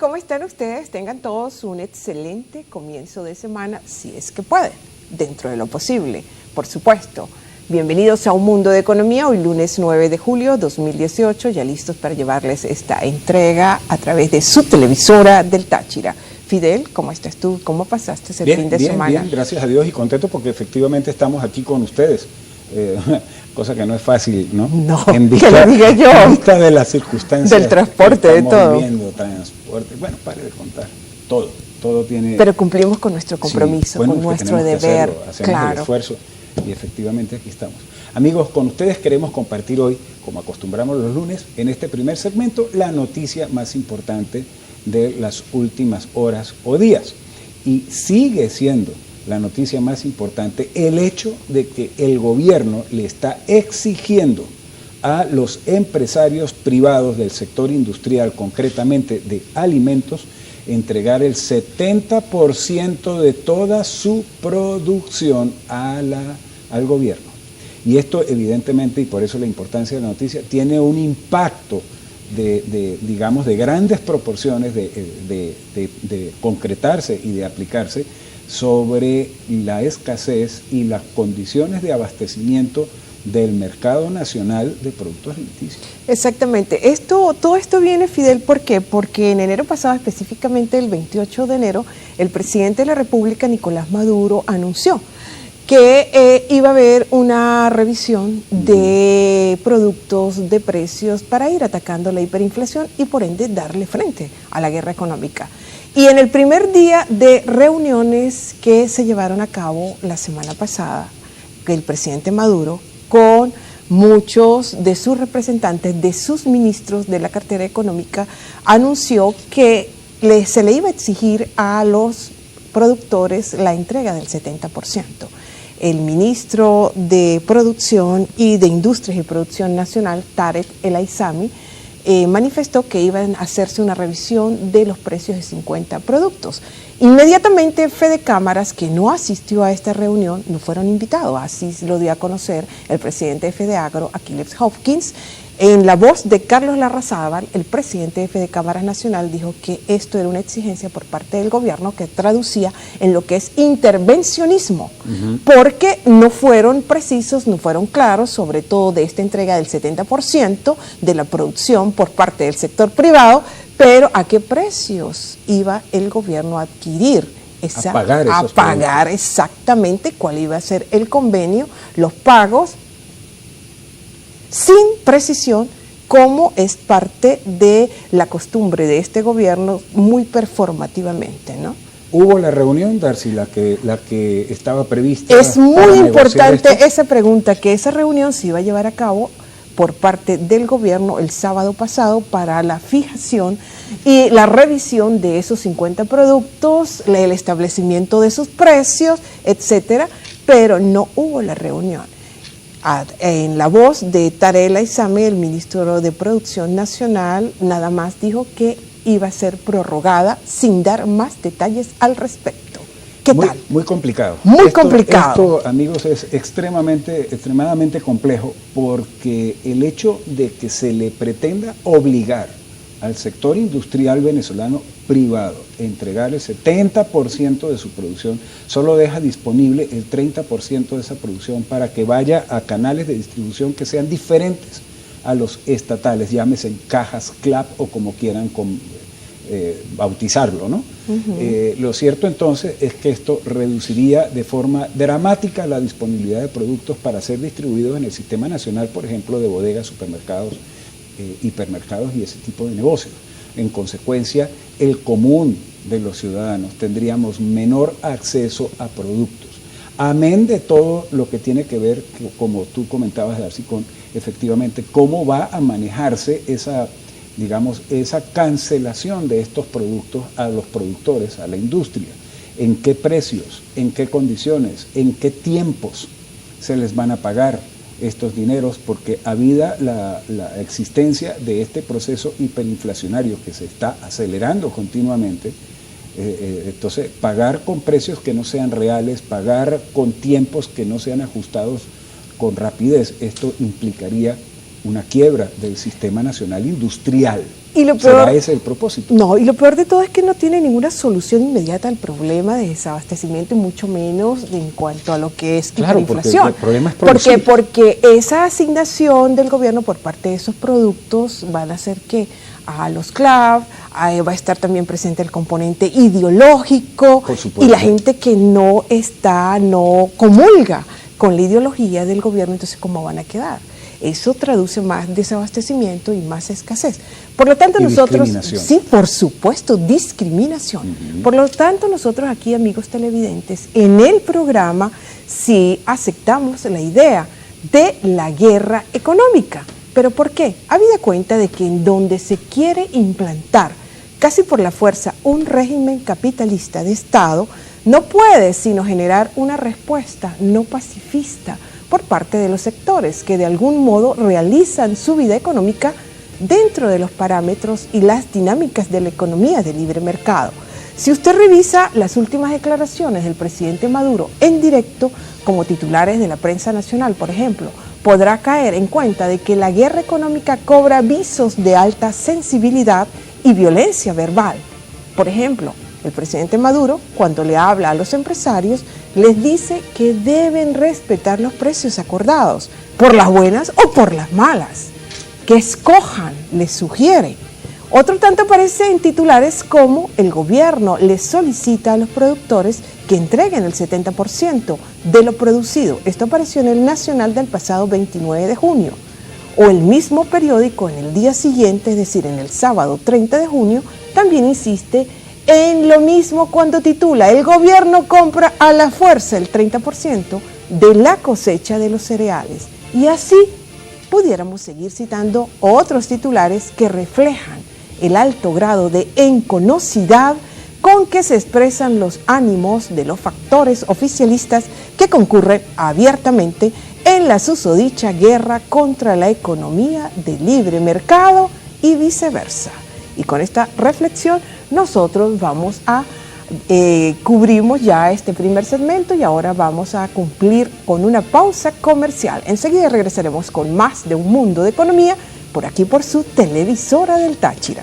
¿cómo están ustedes? Tengan todos un excelente comienzo de semana, si es que pueden, dentro de lo posible, por supuesto. Bienvenidos a Un Mundo de Economía, hoy lunes 9 de julio 2018, ya listos para llevarles esta entrega a través de su televisora del Táchira. Fidel, ¿cómo estás tú? ¿Cómo pasaste ese fin de semana? Bien, gracias a Dios y contento porque efectivamente estamos aquí con ustedes. Cosa que no es fácil, ¿no? No, en vista, que lo diga yo. En vista de las circunstancias. Del transporte, de todo. Viviendo, transporte, bueno, pare de contar, todo tiene... Pero cumplimos con nuestro compromiso, sí, bueno, con nuestro deber, hacemos claro. El esfuerzo y efectivamente aquí estamos. Amigos, con ustedes queremos compartir hoy, como acostumbramos los lunes, en este primer segmento, la noticia más importante de las últimas horas o días. Y sigue siendo la noticia más importante el hecho de que el gobierno le está exigiendo a los empresarios privados del sector industrial, concretamente de alimentos, entregar el 70% de toda su producción al gobierno. Y esto evidentemente, y por eso la importancia de la noticia, tiene un impacto digamos, de grandes proporciones de concretarse y de aplicarse sobre la escasez y las condiciones de abastecimiento del mercado nacional de productos alimenticios. Exactamente. Todo esto viene, Fidel, ¿por qué? Porque en enero pasado, específicamente el 28 de enero, el presidente de la República, Nicolás Maduro, anunció que iba a haber una revisión de productos, de precios, para ir atacando la hiperinflación y por ende darle frente a la guerra económica. Y en el primer día de reuniones que se llevaron a cabo la semana pasada, el presidente Maduro, con muchos de sus representantes, de sus ministros de la cartera económica, anunció que se le iba a exigir a los productores la entrega del 70%. El ministro de Producción y de Industrias y Producción Nacional, Tarek El Aissami, manifestó que iban a hacerse una revisión de los precios de 50 productos. Inmediatamente Fede Cámaras, que no asistió a esta reunión, no fueron invitados, así lo dio a conocer el presidente de Fedeagro, Aquiles Hopkins. En la voz de Carlos Larrazábal, el presidente de Fede Cámaras Nacional dijo que esto era una exigencia por parte del gobierno que traducía en lo que es intervencionismo, porque no fueron precisos, no fueron claros, sobre todo de esta entrega del 70% de la producción por parte del sector privado, pero ¿a qué precios iba el gobierno a adquirir? A pagar exactamente cuál iba a ser el convenio, los pagos, sin precisión, como es parte de la costumbre de este gobierno muy performativamente, ¿no? ¿Hubo la reunión, Darcy, la que estaba prevista? Es muy importante esa pregunta, que esa reunión se iba a llevar a cabo por parte del gobierno el sábado pasado para la fijación y la revisión de esos 50 productos, el establecimiento de sus precios, etcétera, pero no hubo la reunión. En la voz de Tarek El Aissami, el ministro de Producción Nacional, nada más dijo que iba a ser prorrogada sin dar más detalles al respecto. ¿Qué tal? Muy complicado. Muy complicado. Esto, amigos, es extremadamente complejo, porque el hecho de que se le pretenda obligar al sector industrial venezolano privado a entregar el 70% de su producción, solo deja disponible el 30% de esa producción para que vaya a canales de distribución que sean diferentes a los estatales, llámese cajas, CLAP o como quieran bautizarlo, ¿no? Lo cierto entonces es que esto reduciría de forma dramática la disponibilidad de productos para ser distribuidos en el sistema nacional, por ejemplo, de bodegas, supermercados, hipermercados y ese tipo de negocios. En consecuencia, el común de los ciudadanos tendríamos menor acceso a productos. Amén de todo lo que tiene que ver, como tú comentabas, Darcy, con efectivamente cómo va a manejarse esa cancelación de estos productos a los productores, a la industria. En qué precios, en qué condiciones, en qué tiempos se les van a pagar estos dineros, porque habida la existencia de este proceso hiperinflacionario que se está acelerando continuamente, entonces pagar con precios que no sean reales, pagar con tiempos que no sean ajustados con rapidez, esto implicaría una quiebra del sistema nacional industrial. Y lo ¿Será peor, ese el propósito? No, y lo peor de todo es que no tiene ninguna solución inmediata al problema de desabastecimiento y mucho menos en cuanto a lo que es hiperinflación. El problema es producir. Porque esa asignación del gobierno por parte de esos productos van a hacer que a los CLAV va a estar también presente el componente ideológico y la gente que no comulga con la ideología del gobierno, entonces ¿cómo van a quedar? Eso traduce más desabastecimiento y más escasez. Por lo tanto, nosotros... Sí, por supuesto, discriminación. Por lo tanto, nosotros aquí, amigos televidentes, en el programa sí aceptamos la idea de la guerra económica. ¿Pero por qué? Habida cuenta de que en donde se quiere implantar casi por la fuerza un régimen capitalista de Estado, no puede sino generar una respuesta no pacifista por parte de los sectores que de algún modo realizan su vida económica dentro de los parámetros y las dinámicas de la economía de libre mercado. Si usted revisa las últimas declaraciones del presidente Maduro en directo, como titulares de la prensa nacional, por ejemplo, podrá caer en cuenta de que la guerra económica cobra visos de alta sensibilidad y violencia verbal. Por ejemplo, el presidente Maduro, cuando le habla a los empresarios, les dice que deben respetar los precios acordados, por las buenas o por las malas. Que escojan, les sugiere. Otro tanto aparece en titulares como el gobierno les solicita a los productores que entreguen el 70% de lo producido. Esto apareció en el Nacional del pasado 29 de junio. O el mismo periódico en el día siguiente, es decir, en el sábado 30 de junio, también insiste en lo mismo cuando titula: el gobierno compra a la fuerza el 30% de la cosecha de los cereales. Y así pudiéramos seguir citando otros titulares que reflejan el alto grado de enconosidad con que se expresan los ánimos de los factores oficialistas que concurren abiertamente en la susodicha guerra contra la economía de libre mercado y viceversa. Y con esta reflexión nosotros vamos a cubrimos ya este primer segmento y ahora vamos a cumplir con una pausa comercial. Enseguida regresaremos con más de Un Mundo de Economía por aquí por su televisora del Táchira.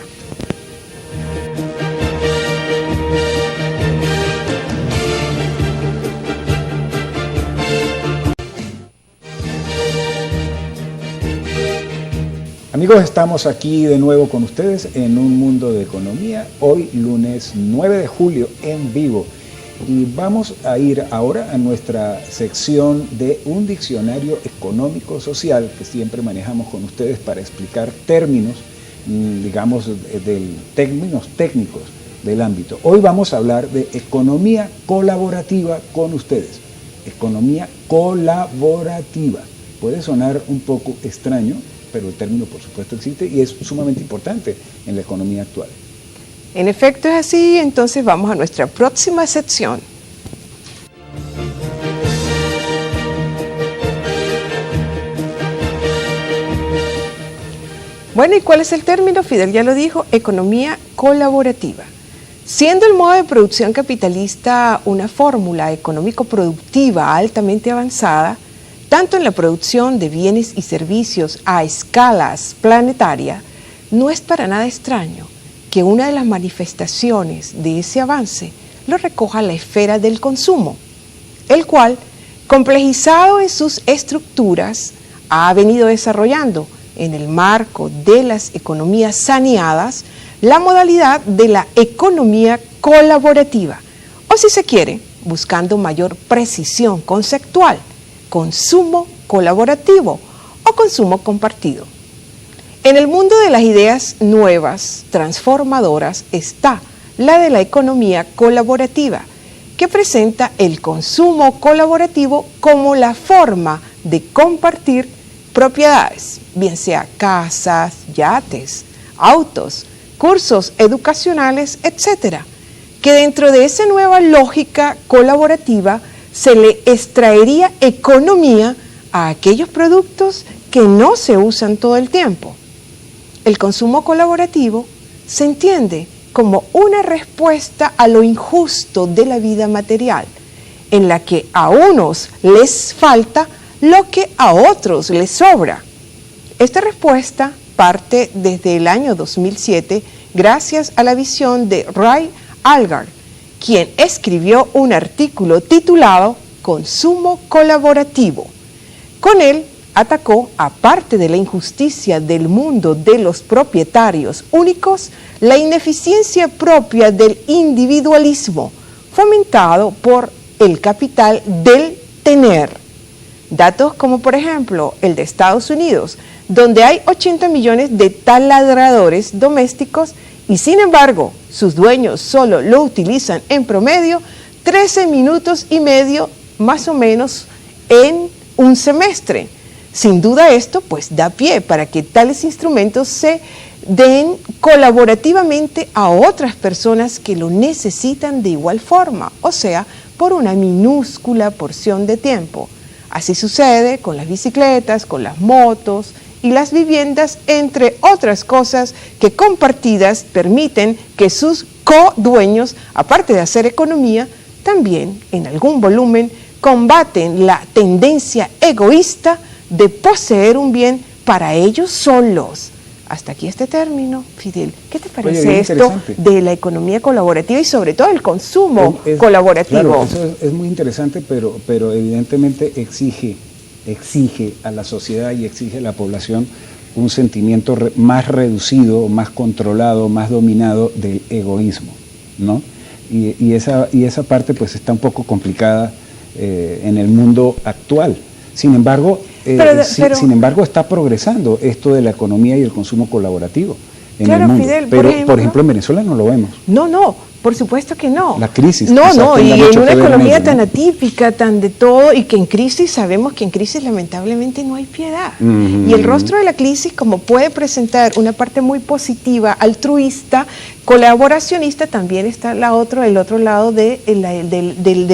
Amigos, estamos aquí de nuevo con ustedes en Un Mundo de Economía, hoy lunes 9 de julio en vivo. Y vamos a ir ahora a nuestra sección de un diccionario económico-social que siempre manejamos con ustedes para explicar términos, digamos, términos técnicos del ámbito. Hoy vamos a hablar de economía colaborativa con ustedes. Economía colaborativa. Puede sonar un poco extraño, pero el término por supuesto existe y es sumamente importante en la economía actual. En efecto es así, entonces vamos a nuestra próxima sección. Bueno, ¿y cuál es el término? Fidel ya lo dijo: economía colaborativa. Siendo el modo de producción capitalista una fórmula económico-productiva altamente avanzada, tanto en la producción de bienes y servicios a escalas planetarias, no es para nada extraño que una de las manifestaciones de ese avance lo recoja la esfera del consumo, el cual, complejizado en sus estructuras, ha venido desarrollando en el marco de las economías saneadas la modalidad de la economía colaborativa, o si se quiere, buscando mayor precisión conceptual, consumo colaborativo o consumo compartido. En el mundo de las ideas nuevas, transformadoras, está la de la economía colaborativa, que presenta el consumo colaborativo como la forma de compartir propiedades, bien sea casas, yates, autos, cursos educacionales, etcétera, que dentro de esa nueva lógica colaborativa se le extraería economía a aquellos productos que no se usan todo el tiempo. El consumo colaborativo se entiende como una respuesta a lo injusto de la vida material, en la que a unos les falta lo que a otros les sobra. Esta respuesta parte desde el año 2007 gracias a la visión de Ray Algar, quien escribió un artículo titulado Consumo colaborativo. Con él atacó, aparte de la injusticia del mundo de los propietarios únicos, la ineficiencia propia del individualismo, fomentado por el capital del tener. Datos como por ejemplo el de Estados Unidos, donde hay 80 millones de taladradores domésticos y sin embargo sus dueños solo lo utilizan en promedio 13 minutos y medio más o menos en un semestre. Sin duda esto pues da pie para que tales instrumentos se den colaborativamente a otras personas que lo necesitan de igual forma, o sea, por una minúscula porción de tiempo. Así sucede con las bicicletas, con las motos y las viviendas, entre otras cosas que compartidas permiten que sus co-dueños, aparte de hacer economía, también en algún volumen combaten la tendencia egoísta de poseer un bien para ellos solos. Hasta aquí este término, Fidel. ¿Qué te parece esto de la economía colaborativa y sobre todo el consumo colaborativo? Claro, eso es muy interesante, pero evidentemente exige a la sociedad y exige a la población un sentimiento más reducido, más controlado, más dominado del egoísmo, ¿no? Y esa parte pues está un poco complicada en el mundo actual. Sin embargo, sin embargo, está progresando esto de la economía y el consumo colaborativo en el mundo. Fidel, pero, por ejemplo, en Venezuela no lo vemos. No, por supuesto que no. La crisis. No, y en una economía tan atípica, tan de todo, y que en crisis, sabemos que en crisis lamentablemente no hay piedad. Y el rostro de la crisis, como puede presentar una parte muy positiva, altruista, colaboracionista, también está el otro lado del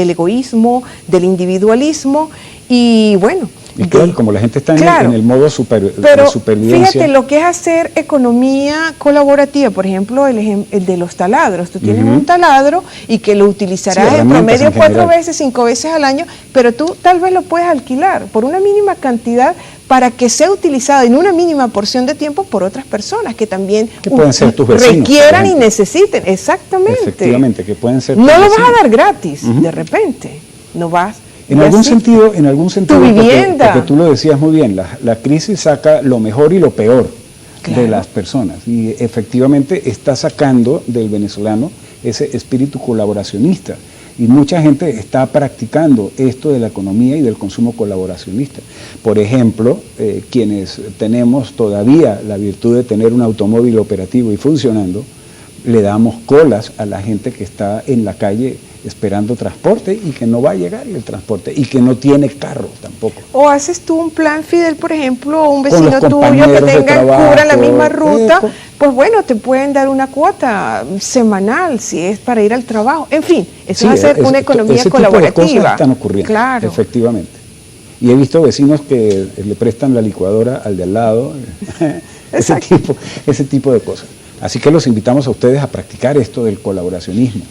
egoísmo, del individualismo, y bueno. Y claro, como la gente está en el modo de supervivencia. Fíjate, lo que es hacer economía colaborativa, por ejemplo, el de los taladros. Tú tienes un taladro y que lo utilizarás en promedio 4 veces, 5 veces al año, pero tú tal vez lo puedes alquilar por una mínima cantidad para que sea utilizado en una mínima porción de tiempo por otras personas que también pueden ser tus vecinos, requieran y necesiten. Exactamente. Efectivamente, que pueden ser tus vecinos. No lo vas a dar gratis, de repente. No vas. En algún sentido, tu vivienda. Porque tú lo decías muy bien, la crisis saca lo mejor y lo peor de las personas y efectivamente está sacando del venezolano ese espíritu colaboracionista y mucha gente está practicando esto de la economía y del consumo colaboracionista. Por ejemplo, quienes tenemos todavía la virtud de tener un automóvil operativo y funcionando, le damos colas a la gente que está en la calle esperando transporte y que no va a llegar el transporte y que no tiene carro tampoco. O haces tú un plan, Fidel, por ejemplo, un vecino tuyo que cubra la misma ruta, pues bueno, te pueden dar una cuota semanal si es para ir al trabajo. En fin, eso es hacer una economía colaborativa. Tipo de cosas están ocurriendo, claro. Efectivamente. Y he visto vecinos que le prestan la licuadora al de al lado, ese tipo de cosas. Así que los invitamos a ustedes a practicar esto del colaboracionismo,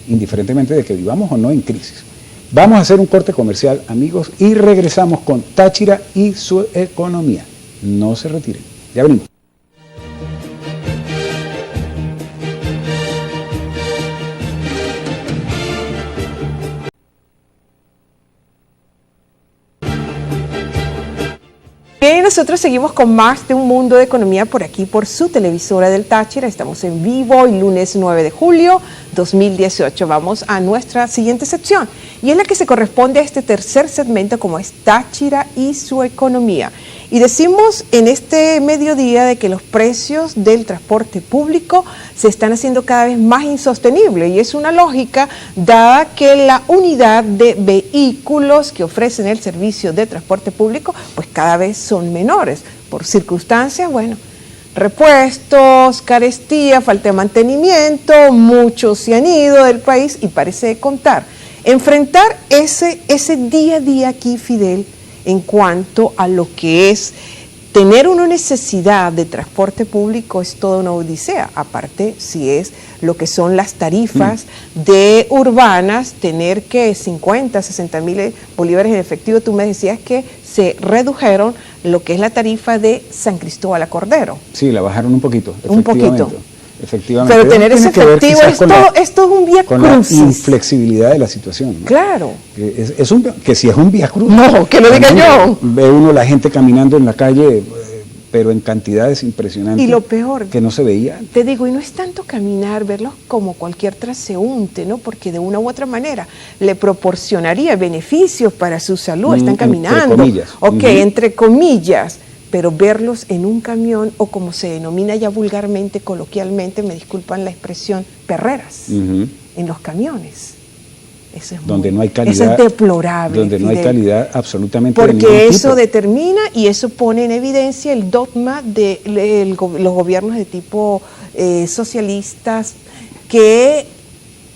indiferentemente de que vivamos o no en crisis. Vamos a hacer un corte comercial, amigos, y regresamos con Táchira y su economía. No se retiren, ya venimos. Bien, nosotros seguimos con más de Un Mundo de Economía por aquí, por su televisora del Táchira. Estamos en vivo el lunes 9 de julio 2018. Vamos a nuestra siguiente sección y es la que se corresponde a este tercer segmento, como es Táchira y su economía. Y decimos en este mediodía de que los precios del transporte público se están haciendo cada vez más insostenibles y es una lógica dada que la unidad de vehículos que ofrecen el servicio de transporte público pues cada vez son menores por circunstancias, bueno, repuestos, carestía, falta de mantenimiento, muchos se han ido del país y parece de contar. Enfrentar ese día a día aquí, Fidel, en cuanto a lo que es tener una necesidad de transporte público es toda una odisea. Aparte, si es lo que son las tarifas de urbanas, tener que 50, 60 mil bolívares en efectivo. Tú me decías que se redujeron lo que es la tarifa de San Cristóbal a Cordero. Sí, la bajaron un poquito. Un poquito. Efectivamente. Pero tener ese efectivo, esto es un vía con crucis. La inflexibilidad de la situación, ¿no? Claro. Que si es un vía crucis. No, que lo diga yo. Ve uno la gente caminando en la calle, pero en cantidades impresionantes. Y lo peor, que no se veía. Te digo, y no es tanto caminar, verlos como cualquier transeúnte, ¿no? Porque de una u otra manera le proporcionaría beneficios para su salud. Están caminando. Entre comillas. Ok, entre comillas. Pero verlos en un camión, o como se denomina ya vulgarmente, coloquialmente, me disculpan la expresión, perreras, en los camiones. Eso es donde no hay calidad, eso es deplorable. Donde no hay calidad absolutamente porque de ningún eso tipo. Determina y eso pone en evidencia el dogma de los gobiernos de tipo socialistas que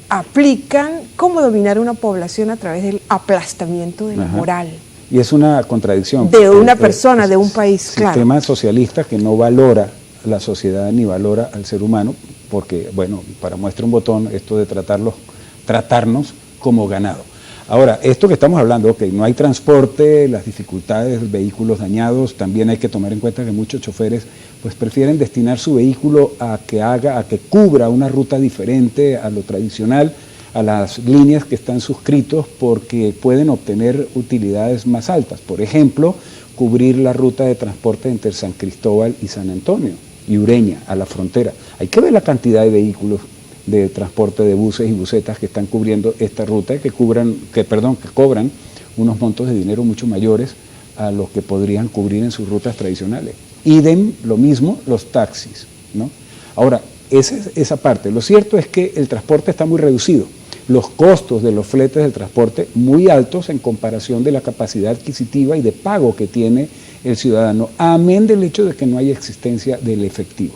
aplican cómo dominar una población a través del aplastamiento de la moral. Y es una contradicción. De una persona, de un país, claro. Sistema socialista que no valora a la sociedad ni valora al ser humano, porque, bueno, para muestra un botón, esto de tratarnos como ganado. Ahora, esto que estamos hablando, ok, no hay transporte, las dificultades, vehículos dañados, también hay que tomar en cuenta que muchos choferes pues prefieren destinar su vehículo a que cubra una ruta diferente a lo tradicional, a las líneas que están suscritos, porque pueden obtener utilidades más altas. Por ejemplo, cubrir la ruta de transporte entre San Cristóbal y San Antonio, y Ureña, a la frontera. Hay que ver la cantidad de vehículos de transporte de buses y busetas que están cubriendo esta ruta, que cobran unos montos de dinero mucho mayores a los que podrían cubrir en sus rutas tradicionales. Idem, lo mismo, los taxis, ¿no? Ahora, esa parte. Lo cierto es que el transporte está muy reducido. Los costos de los fletes del transporte muy altos en comparación de la capacidad adquisitiva y de pago que tiene el ciudadano, amén del hecho de que no hay existencia del efectivo.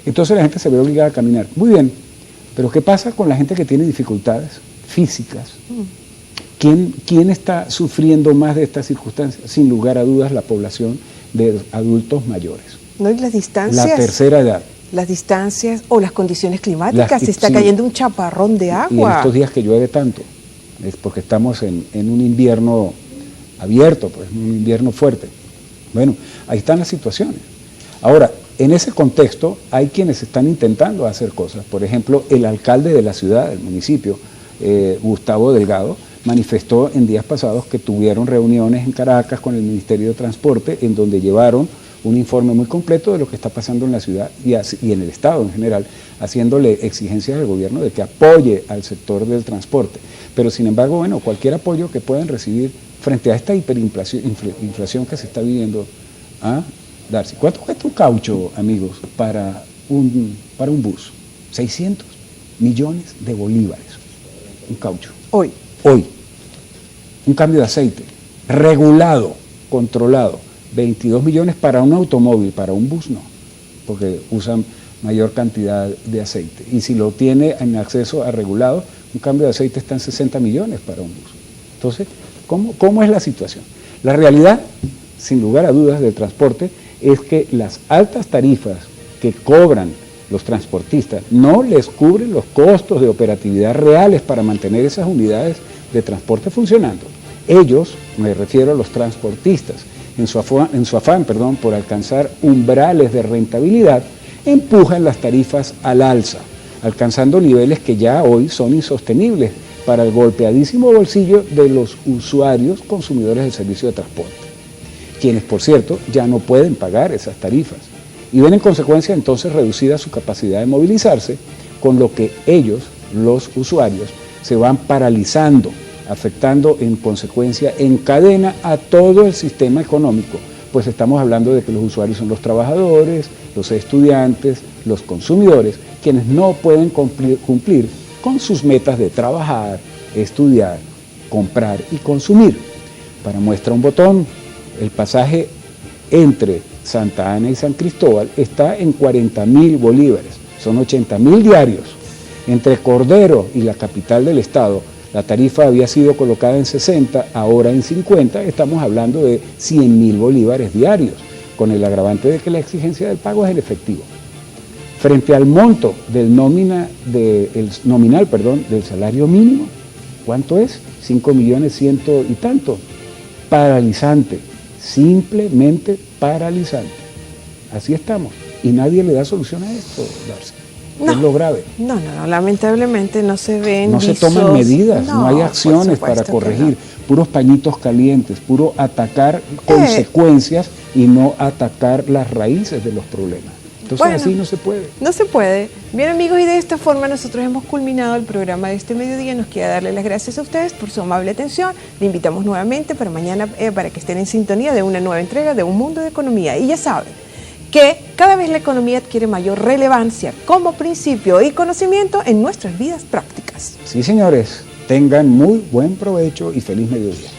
Entonces la gente se ve obligada a caminar. Muy bien, pero ¿qué pasa con la gente que tiene dificultades físicas? ¿Quién está sufriendo más de estas circunstancias? Sin lugar a dudas, la población de adultos mayores. No, y las distancias. La tercera edad. Las distancias o las condiciones climáticas, se está cayendo un chaparrón de agua. Y en estos días que llueve tanto, es porque estamos en un invierno abierto, pues, un invierno fuerte. Bueno, ahí están las situaciones. Ahora, en ese contexto hay quienes están intentando hacer cosas. Por ejemplo, el alcalde de la ciudad, del municipio, Gustavo Delgado, manifestó en días pasados que tuvieron reuniones en Caracas con el Ministerio de Transporte, en donde llevaron un informe muy completo de lo que está pasando en la ciudad y en el Estado en general, haciéndole exigencias al gobierno de que apoye al sector del transporte. Pero sin embargo, bueno, cualquier apoyo que puedan recibir frente a esta hiperinflación que se está viviendo, Darcy, ¿cuánto cuesta un caucho, amigos, para un bus? 600 millones de bolívares, un caucho. Hoy. Un cambio de aceite, regulado, controlado. 22 millones para un automóvil, para un bus no, porque usan mayor cantidad de aceite. Y si lo tiene en acceso a regulado, un cambio de aceite está en 60 millones para un bus. Entonces, ¿cómo es la situación? La realidad, sin lugar a dudas, del transporte es que las altas tarifas que cobran los transportistas no les cubren los costos de operatividad reales para mantener esas unidades de transporte funcionando. Ellos, me refiero a los transportistas, en su afán por alcanzar umbrales de rentabilidad, empujan las tarifas al alza, alcanzando niveles que ya hoy son insostenibles para el golpeadísimo bolsillo de los usuarios consumidores del servicio de transporte, quienes, por cierto, ya no pueden pagar esas tarifas y ven en consecuencia entonces reducida su capacidad de movilizarse, con lo que ellos, los usuarios, se van paralizando, afectando en consecuencia en cadena a todo el sistema económico, pues estamos hablando de que los usuarios son los trabajadores, los estudiantes, los consumidores, quienes no pueden cumplir con sus metas de trabajar, estudiar, comprar y consumir. Para muestra un botón, el pasaje entre Santa Ana y San Cristóbal está en 40.000 bolívares, son 80.000 diarios. Entre Cordero y la capital del estado, la tarifa había sido colocada en 60, ahora en 50, estamos hablando de 100.000 bolívares diarios, con el agravante de que la exigencia del pago es en efectivo. Frente al monto del nominal del salario mínimo, ¿cuánto es? 5.100.000 y tanto. Paralizante, simplemente paralizante. Así estamos. Y nadie le da solución a esto, Darcy. No, es lo grave. No, lamentablemente no se ven No se toman medidas, no hay acciones para corregir, puros pañitos calientes, puro atacar consecuencias y no atacar las raíces de los problemas. Entonces así no se puede. No se puede. Bien, amigos, y de esta forma nosotros hemos culminado el programa de este mediodía. Nos queda darle las gracias a ustedes por su amable atención. Le invitamos nuevamente para mañana para que estén en sintonía de una nueva entrega de Un Mundo de Economía. Y ya saben que cada vez la economía adquiere mayor relevancia como principio y conocimiento en nuestras vidas prácticas. Sí, señores, tengan muy buen provecho y feliz mediodía.